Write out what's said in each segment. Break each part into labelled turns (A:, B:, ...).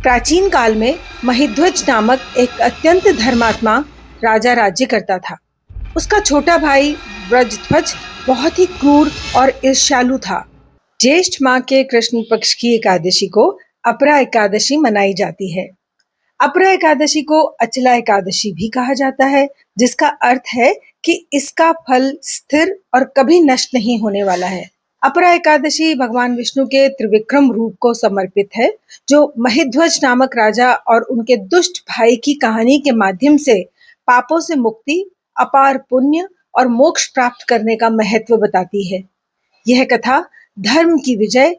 A: प्राचीन काल में महिध्वज नामक एक अत्यंत धर्मात्मा राजा राज्य करता था। उसका छोटा भाई व्रजध्वज बहुत ही क्रूर और ईर्ष्यालु था। ज्येष्ठ माह के कृष्ण पक्ष की एकादशी को अपरा एकादशी मनाई जाती है। अपरा एकादशी को अचला एकादशी भी कहा जाता है, जिसका अर्थ है कि इसका फल स्थिर और कभी नष्ट नहीं होने वाला है। अपरा एकादशी भगवान विष्णु के त्रिविक्रम रूप को समर्पित है, जो महिध्वज नामक राजा और उनके दुष्ट भाई की कहानी के माध्यम से पापों से मुक्ति, अपार पुण्य और मोक्ष प्राप्त करने का महत्व बताती है। यह कथा धर्म की विजय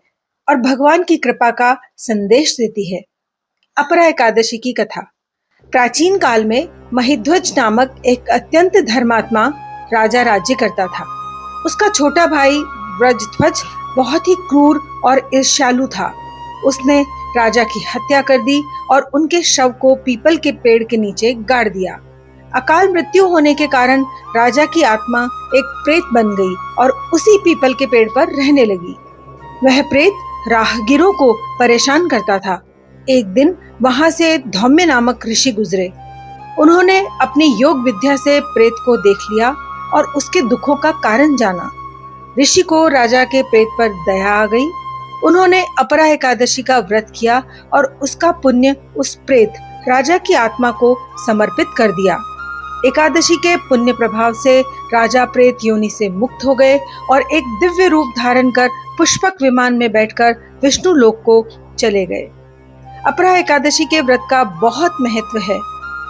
A: और भगवान की कृपा का संदेश देती है। अपरा एकादशी की कथा। प्राचीन काल में महिध्वज नामक एक अत्यंत धर्मात्मा राजा राज्य करता था। उसका छोटा भाई व्रजध्वज बहुत ही क्रूर और ईर्ष्यालु था। उसने राजा की हत्या कर दी और उनके शव को पीपल के पेड़ के नीचे गाड़ दिया। अकाल मृत्यु होने के कारण राजा की आत्मा एक प्रेत बन गई और उसी पीपल के पेड़ पर रहने लगी। वह प्रेत राहगीरों को परेशान करता था। एक दिन वहां से धौम्य नामक ऋषि गुजरे। उन्होंने अपनी योग विद्या से प्रेत को देख लिया और उसके दुखों का कारण जाना। ऋषि को राजा के प्रेत पर दया आ गई। उन्होंने अपरा एकादशी का व्रत किया और उसका पुण्य उस प्रेत राजा की आत्मा को समर्पित कर दिया। एकादशी के पुण्य प्रभाव से राजा प्रेत योनि से मुक्त हो गए और एक दिव्य रूप धारण कर पुष्पक विमान में बैठकर विष्णु लोक को चले गए। अपरा एकादशी के व्रत का बहुत महत्व है।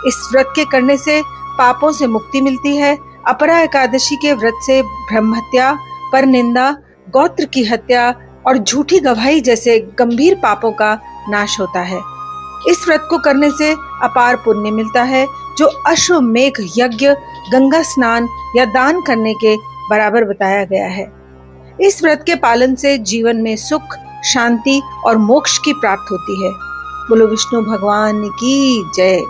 A: इस व्रत के करने से पापों से मुक्ति मिलती है। अपरा एकादशी के व्रत से ब्रह्म हत्या, परनिंदा, गोत्र की हत्या और झूठी गवाही जैसे गंभीर पापों का नाश होता है। इस व्रत को करने से अपार पुण्य मिलता है, जो अश्वमेघ यज्ञ, गंगा स्नान या दान करने के बराबर बताया गया है। इस व्रत के पालन से जीवन में सुख, शांति और मोक्ष की प्राप्ति होती है। बोलो विष्णु भगवान की जय।